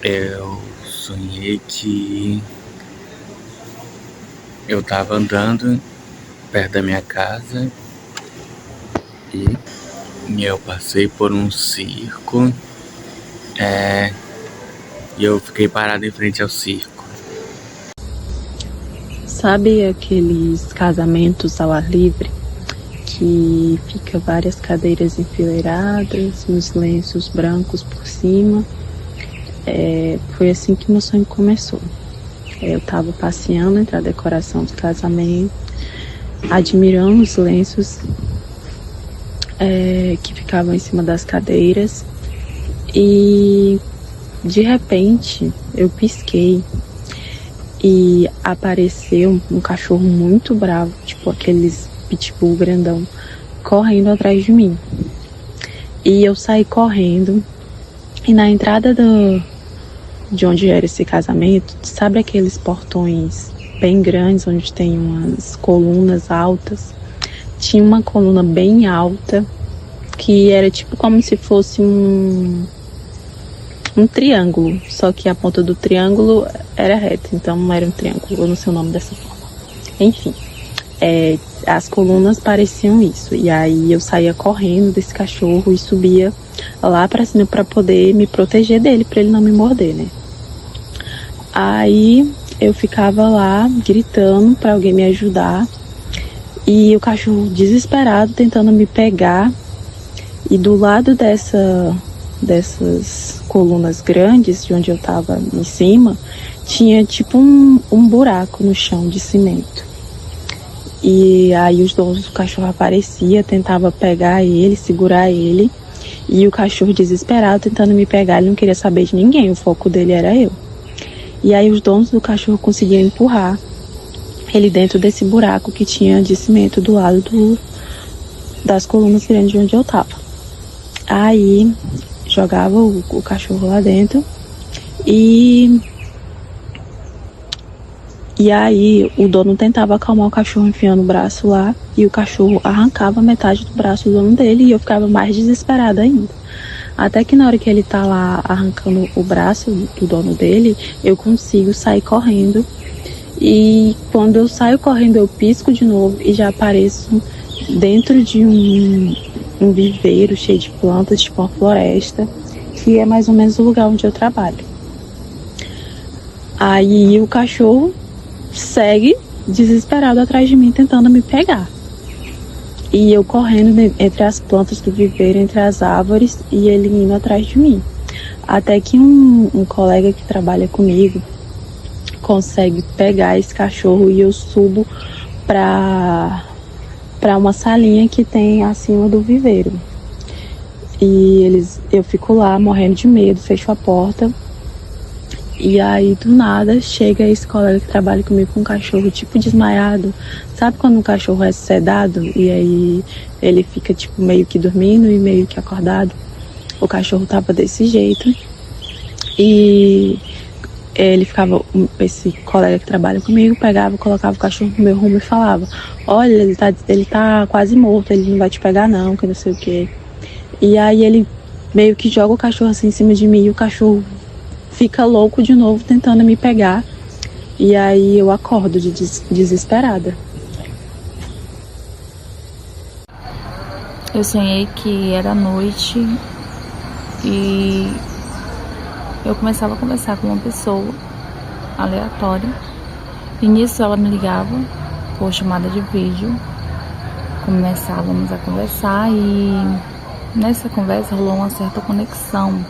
Eu sonhei que eu tava andando perto da minha casa e eu passei por um circo e eu fiquei parado em frente ao circo. Sabe aqueles casamentos ao ar livre que fica várias cadeiras enfileiradas, uns lenços brancos por cima? Foi assim que meu sonho começou. Eu estava passeando entre a decoração do casamento, admirando os lenços que ficavam em cima das cadeiras, e de repente eu pisquei e apareceu um cachorro muito bravo, tipo aqueles pitbull grandão, correndo atrás de mim. E eu saí correndo, e na entrada de onde era esse casamento, sabe aqueles portões bem grandes onde tem umas colunas altas? Tinha uma coluna bem alta que era tipo como se fosse um triângulo, só que a ponta do triângulo era reta, então não era um triângulo, eu não sei o nome dessa forma. Enfim, as colunas pareciam isso, e aí eu saía correndo desse cachorro e subia lá pra cima pra poder me proteger dele, pra ele não me morder, né? Aí eu ficava lá gritando pra alguém me ajudar, e o cachorro desesperado tentando me pegar, e do lado dessas colunas grandes, de onde eu tava em cima, tinha tipo um buraco no chão de cimento. E aí os donos do cachorro apareciam, tentava pegar ele, segurar ele, e o cachorro desesperado tentando me pegar, ele não queria saber de ninguém, o foco dele era eu. E aí os donos do cachorro conseguiam empurrar ele dentro desse buraco que tinha de cimento do lado das colunas grandes de onde eu tava. Aí jogava o cachorro lá dentro e aí o dono tentava acalmar o cachorro enfiando o braço lá, e o cachorro arrancava metade do braço do dono dele, e eu ficava mais desesperada ainda. Até que na hora que ele tá lá arrancando o braço do dono dele, eu consigo sair correndo. E quando eu saio correndo, eu pisco de novo e já apareço dentro de um viveiro cheio de plantas, tipo uma floresta, que é mais ou menos o lugar onde eu trabalho. Aí o cachorro segue desesperado atrás de mim, tentando me pegar. E eu correndo entre as plantas do viveiro, entre as árvores, e ele indo atrás de mim. Até que um colega que trabalha comigo consegue pegar esse cachorro, e eu subo para uma salinha que tem acima do viveiro. E eu fico lá morrendo de medo, fecho a porta. E aí do nada chega esse colega que trabalha comigo com um cachorro tipo desmaiado. Sabe quando um cachorro é sedado e aí ele fica tipo meio que dormindo e meio que acordado? O cachorro tava desse jeito. E esse colega que trabalha comigo pegava, colocava o cachorro no meu rumo e falava: olha, ele tá quase morto, ele não vai te pegar não, que não sei o que. E aí ele meio que joga o cachorro assim em cima de mim, e o cachorro fica louco de novo tentando me pegar. E aí eu acordo desesperada. Eu sonhei que era noite e eu começava a conversar com uma pessoa aleatória, e nisso ela me ligava por chamada de vídeo. Começávamos a conversar e nessa conversa rolou uma certa conexão.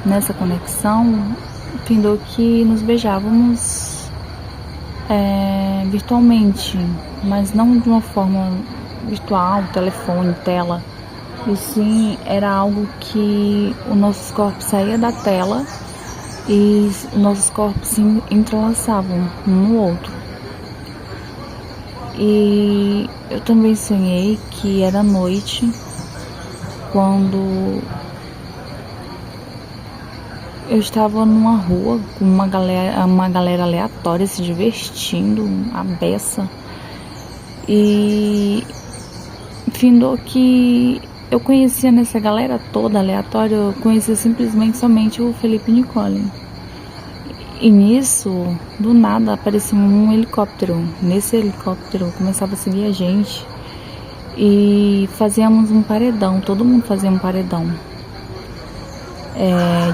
Nessa conexão, findou que nos beijávamos virtualmente, mas não de uma forma virtual, telefone, tela. E sim, era algo que os nossos corpos saíam da tela e os nossos corpos se entrelaçavam um no outro. E eu também sonhei que era noite, quando eu estava numa rua com uma galera aleatória se divertindo, a beça. E findou que eu conhecia nessa galera toda aleatória, eu conhecia simplesmente somente o Felipe Nicole. E nisso, do nada, apareceu um helicóptero. Nesse helicóptero começava a seguir a gente e fazíamos um paredão, todo mundo fazia um paredão.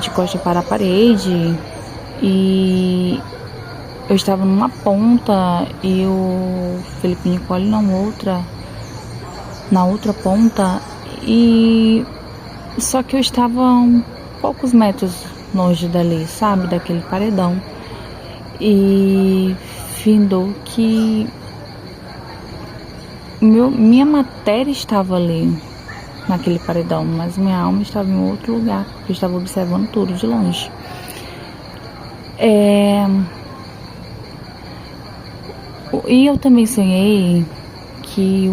De costa para a parede, e eu estava numa ponta e o Felipe Nicole na outra ponta, e só que eu estava poucos metros longe dali, sabe, daquele paredão. E findou que minha matéria estava ali naquele paredão, mas minha alma estava em outro lugar, porque eu estava observando tudo de longe. E eu também sonhei que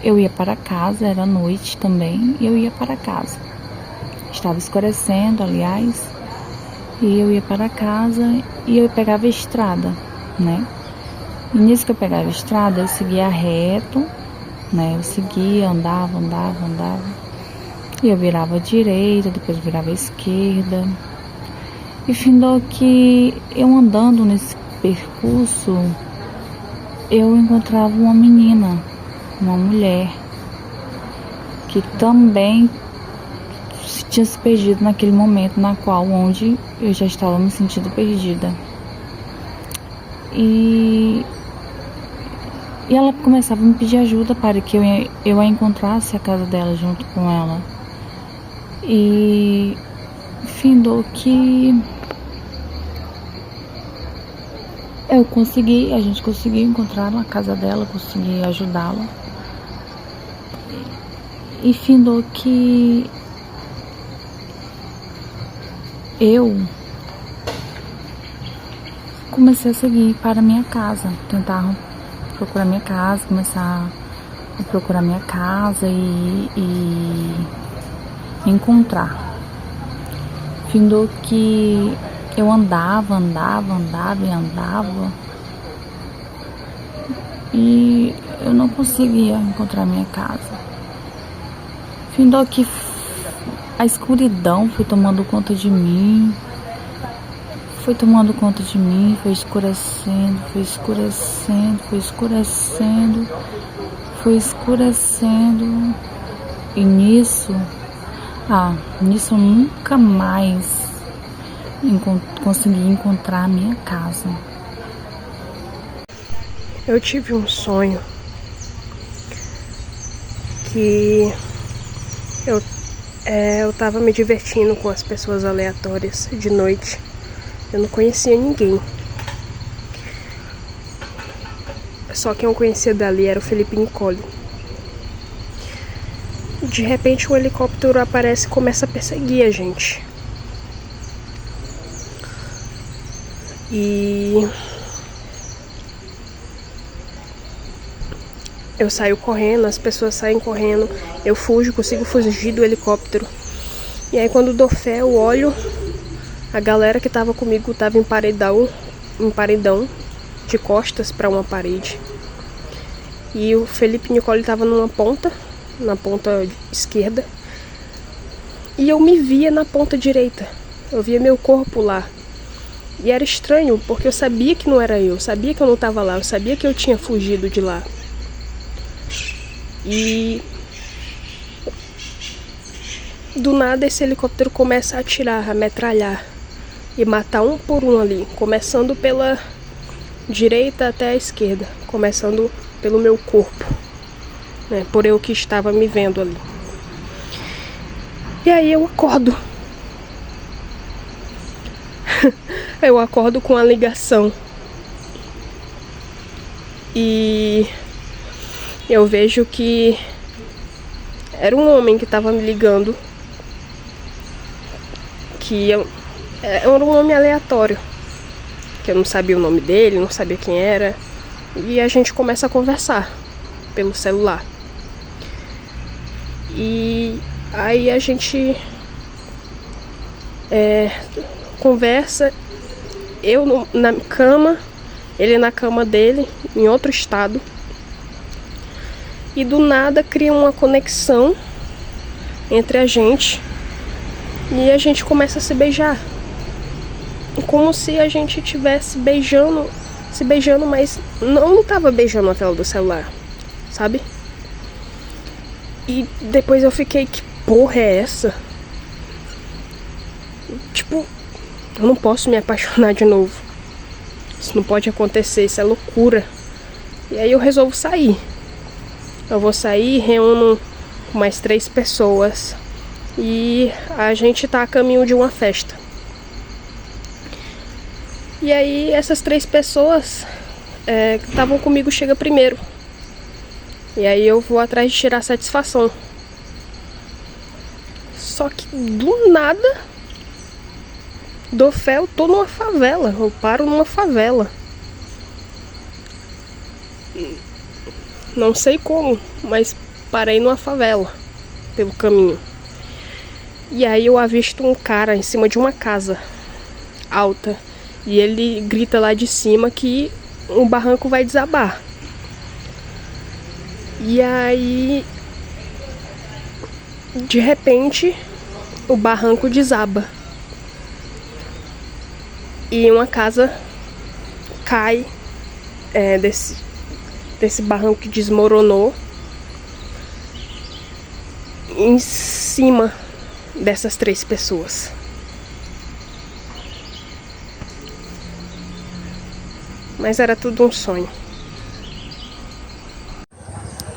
eu ia para casa, era noite também, e eu ia para casa. Estava escurecendo, aliás, e eu ia para casa e eu pegava a estrada, né? E nisso que eu pegava a estrada, eu seguia reto, né? Eu seguia, andava. E eu virava à direita, depois virava à esquerda. E findou que eu andando nesse percurso, eu encontrava uma menina, uma mulher, que também tinha se perdido naquele momento onde eu já estava me sentindo perdida. E ela começava a me pedir ajuda para que eu a encontrasse a casa dela junto com ela. E findou que a gente conseguiu encontrar a casa dela, consegui ajudá-la. E findou que eu comecei a seguir para minha casa, tentar procurar minha casa, começar a procurar minha casa e encontrar. Findou que eu andava e eu não conseguia encontrar minha casa. Findou que a escuridão foi tomando conta de mim, foi escurecendo. E nisso eu nunca mais consegui encontrar a minha casa. Eu tive um sonho que eu tava me divertindo com as pessoas aleatórias de noite. Eu não conhecia ninguém. Só quem eu conhecia dali era o Felipe Nicole. De repente um helicóptero aparece e começa a perseguir a gente. E eu saio correndo, as pessoas saem correndo, eu fujo, consigo fugir do helicóptero. E aí quando dou fé, eu olho, a galera que tava comigo tava em paredão, de costas para uma parede. E o Felipe Nicole tava na ponta esquerda. E eu me via na ponta direita, eu via meu corpo lá. E era estranho, porque eu sabia que não era eu, sabia que eu não tava lá, eu sabia que eu tinha fugido de lá. E do nada esse helicóptero começa a atirar, a metralhar e matar um por um ali, começando pela direita até a esquerda, começando pelo meu corpo, né, por eu que estava me vendo ali. E aí eu acordo. Eu acordo com a ligação. E eu vejo que era um homem que estava me ligando. Era um homem aleatório. Que eu não sabia o nome dele, não sabia quem era. E a gente começa a conversar pelo celular. E aí a gente conversa. Eu na cama, ele na cama dele, em outro estado. e do nada cria uma conexão entre a gente e a gente começa a se beijar. Como se a gente estivesse se beijando, mas não tava beijando a tela do celular, sabe? E depois eu fiquei, que porra é essa? Tipo, eu não posso me apaixonar de novo. Isso não pode acontecer, isso é loucura. E aí eu resolvo sair. Eu vou sair, reúno com mais 3 pessoas e a gente tá a caminho de uma festa. E aí essas 3 pessoas que estavam comigo chegam primeiro. E aí eu vou atrás de tirar satisfação. Só que do nada, dou fé, eu tô numa favela. Eu paro numa favela. Não sei como, mas parei numa favela pelo caminho. E aí eu avisto um cara em cima de uma casa alta. E ele grita lá de cima que o barranco vai desabar. E aí, de repente, o barranco desaba. E uma casa cai desse barranco que desmoronou em cima dessas 3 pessoas. Mas era tudo um sonho.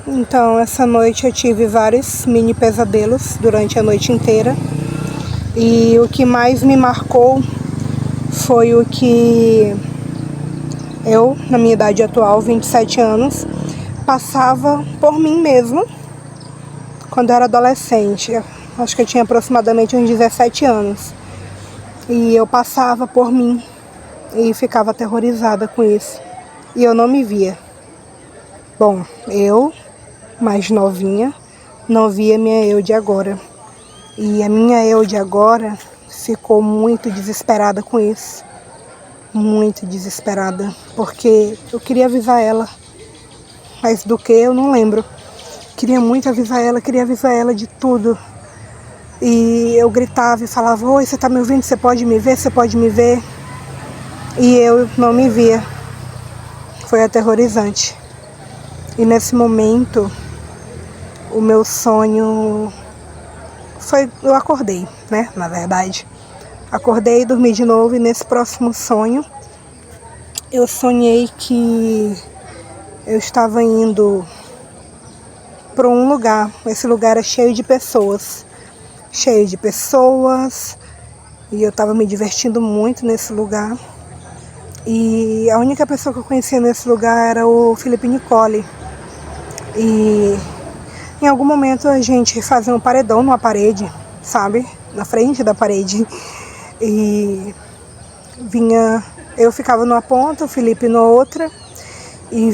Então, essa noite eu tive vários mini pesadelos durante a noite inteira. E o que mais me marcou foi o que eu, na minha idade atual, 27 anos, passava por mim mesma quando eu era adolescente. Acho que eu tinha aproximadamente uns 17 anos. E eu passava por mim e ficava aterrorizada com isso. E eu não me via. Bom, eu, mais novinha, não via minha eu de agora. E a minha eu de agora ficou muito desesperada com isso. Muito desesperada. Porque eu queria avisar ela. Mas do que eu não lembro. Queria muito avisar ela de tudo. E eu gritava e falava: oi, você tá me ouvindo? Você pode me ver? Você pode me ver? E eu não me via. Foi aterrorizante. E nesse momento, o meu sonho foi... Eu acordei, né? Na verdade. Acordei, dormi de novo e nesse próximo sonho, eu sonhei que eu estava indo para um lugar. Esse lugar é cheio de pessoas. Cheio de pessoas. E eu estava me divertindo muito nesse lugar. E a única pessoa que eu conhecia nesse lugar era o Felipe Nicole. E em algum momento a gente fazia um paredão numa parede, sabe? Na frente da parede. E eu ficava numa ponta, o Felipe na outra. E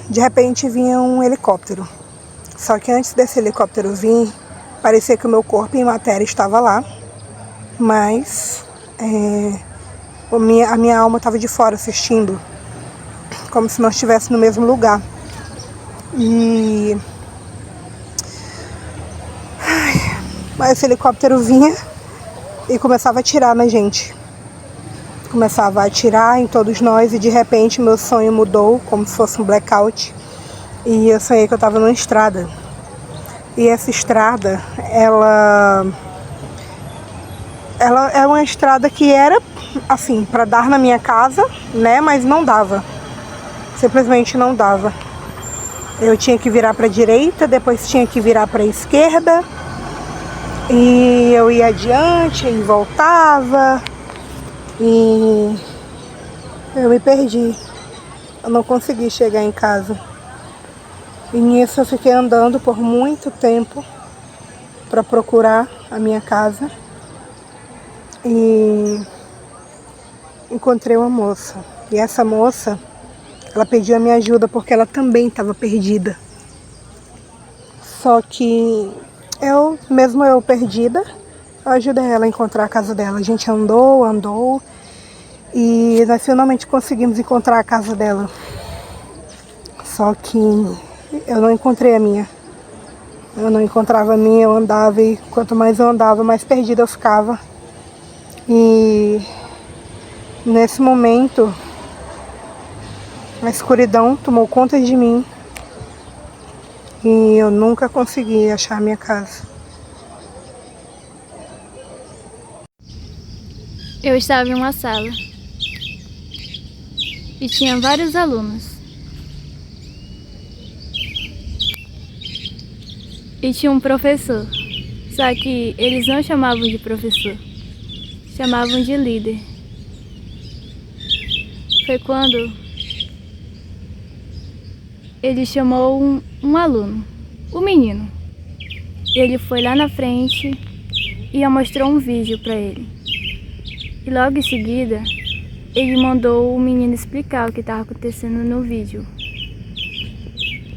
de repente vinha um helicóptero. Só que antes desse helicóptero vir, parecia que o meu corpo em matéria estava lá. Mas a minha alma estava de fora assistindo, como se nós estivéssemos no mesmo lugar. Mas esse helicóptero vinha e começava a atirar na gente. Começava a atirar em todos nós e de repente meu sonho mudou, como se fosse um blackout. E eu sonhei que eu estava numa estrada. E essa estrada, ela é uma estrada que era, assim, para dar na minha casa, né? Mas não dava. Simplesmente não dava. Eu tinha que virar para a direita, depois tinha que virar para a esquerda. E eu ia adiante e voltava. E eu me perdi. Eu não consegui chegar em casa. E nisso eu fiquei andando por muito tempo para procurar a minha casa. E encontrei uma moça. E essa moça, ela pediu a minha ajuda porque ela também estava perdida. Só que mesmo eu perdida, eu ajudei ela a encontrar a casa dela. A gente andou e nós finalmente conseguimos encontrar a casa dela. Só que eu não encontrei a minha. Eu não encontrava a minha, eu andava e quanto mais eu andava, mais perdida eu ficava. E nesse momento, a escuridão tomou conta de mim e eu nunca consegui achar a minha casa. Eu estava em uma sala e tinha vários alunos. E tinha um professor, só que eles não chamavam de professor, chamavam de líder. Foi quando ele chamou um aluno, o menino. Ele foi lá na frente e mostrou um vídeo para ele. E logo em seguida, ele mandou o menino explicar o que estava acontecendo no vídeo.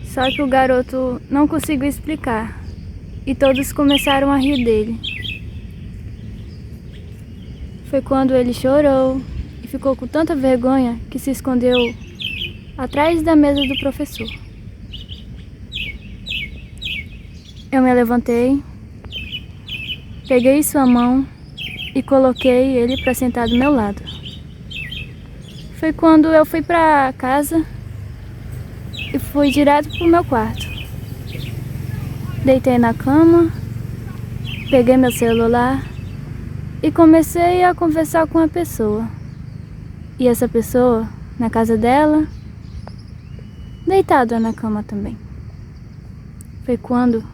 Só que o garoto não conseguiu explicar e todos começaram a rir dele. Foi quando ele chorou e ficou com tanta vergonha que se escondeu atrás da mesa do professor. Eu me levantei, peguei sua mão e coloquei ele para sentar do meu lado. Foi quando eu fui para casa e fui direto pro meu quarto. Deitei na cama, peguei meu celular e comecei a conversar com a pessoa. E essa pessoa, na casa dela, deitada na cama também. Foi quando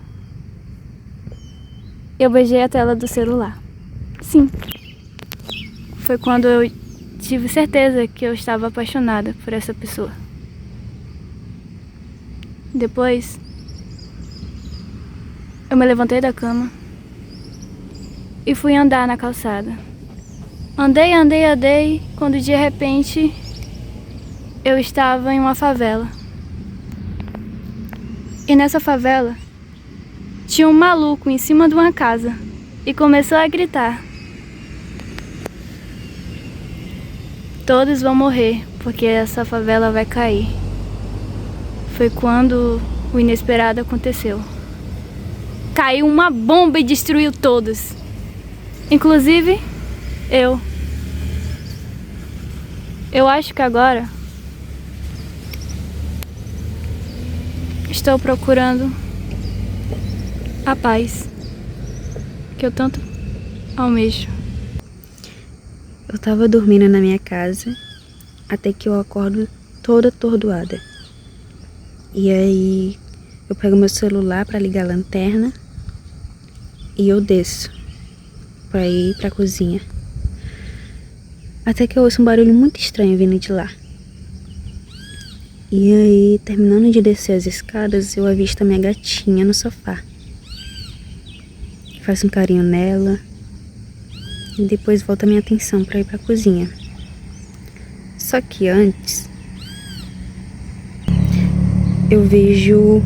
eu beijei a tela do celular. Sim, foi quando eu tive certeza que eu estava apaixonada por essa pessoa. Depois, eu me levantei da cama e fui andar na calçada. Andei, quando de repente eu estava em uma favela. E nessa favela tinha um maluco em cima de uma casa e começou a gritar: todos vão morrer porque essa favela vai cair. Foi quando o inesperado aconteceu. Caiu uma bomba e destruiu todos, inclusive eu. Eu acho que agora estou procurando a paz que eu tanto almejo. Eu tava dormindo na minha casa até que eu acordo toda atordoada. E aí eu pego meu celular pra ligar a lanterna e eu desço pra ir pra cozinha. Até que eu ouço um barulho muito estranho vindo de lá. E aí, terminando de descer as escadas, eu avisto a minha gatinha no sofá. Faço um carinho nela e depois volto a minha atenção pra ir pra cozinha. Só que antes, eu vejo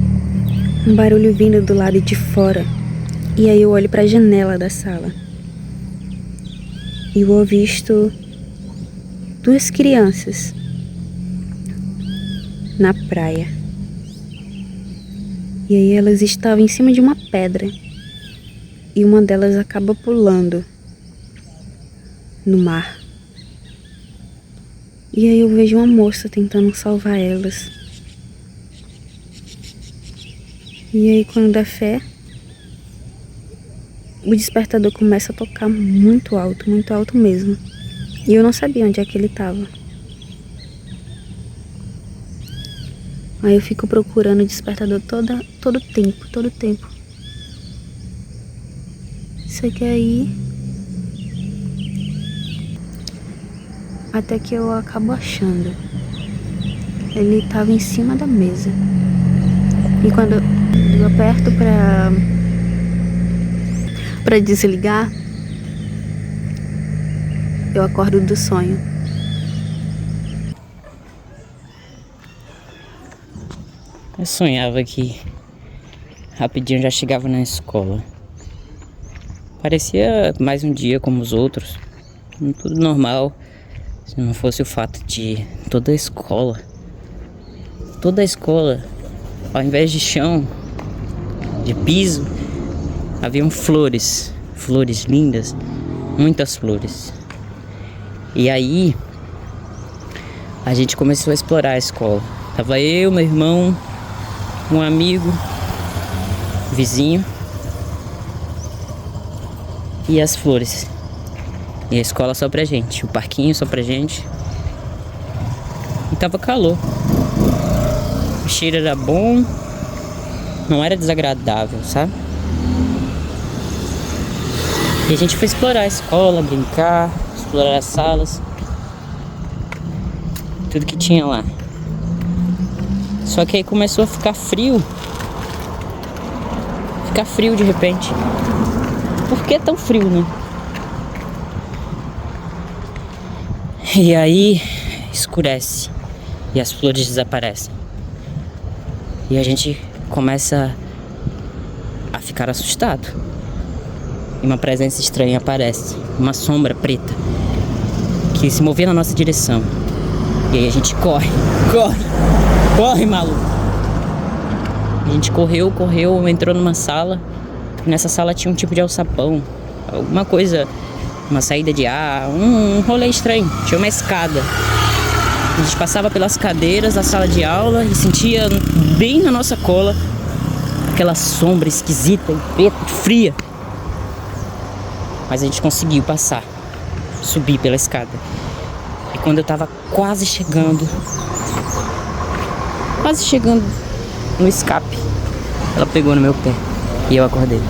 um barulho vindo do lado de fora. E aí eu olho pra janela da sala e eu avisto duas crianças na praia. E aí elas estavam em cima de uma pedra e uma delas acaba pulando no mar. E aí eu vejo uma moça tentando salvar elas. E aí quando dá fé, o despertador começa a tocar muito alto mesmo. E eu não sabia onde é que ele estava. Aí eu fico procurando o despertador todo tempo. Só que aí, até que eu acabo achando. Ele estava em cima da mesa. E quando eu aperto pra desligar, eu acordo do sonho. Eu sonhava que rapidinho já chegava na escola. Parecia mais um dia como os outros, tudo normal, se não fosse o fato de toda a escola ao invés de chão, de piso, haviam flores. Flores lindas, muitas flores. E aí, a gente começou a explorar a escola. Tava eu, meu irmão, um amigo, vizinho e as flores. E a escola só pra gente, o parquinho só pra gente. E tava calor. O cheiro era bom, não era desagradável, sabe? E a gente foi explorar a escola, brincar, explorar as salas, tudo que tinha lá. Só que aí começou a ficar frio. Ficar frio de repente. Por que tão frio, né? E aí escurece e as flores desaparecem. E a gente começa a ficar assustado. E uma presença estranha aparece, uma sombra preta que se movia na nossa direção. E aí a gente corre, maluco. A gente correu, entrou numa sala. E nessa sala tinha um tipo de alçapão, alguma coisa, uma saída de ar, um rolê estranho. Tinha uma escada. A gente passava pelas cadeiras da sala de aula e sentia bem na nossa cola aquela sombra esquisita, preta, fria. Mas a gente conseguiu passar, subir pela escada. E quando eu tava quase chegando no escape, ela pegou no meu pé e eu acordei.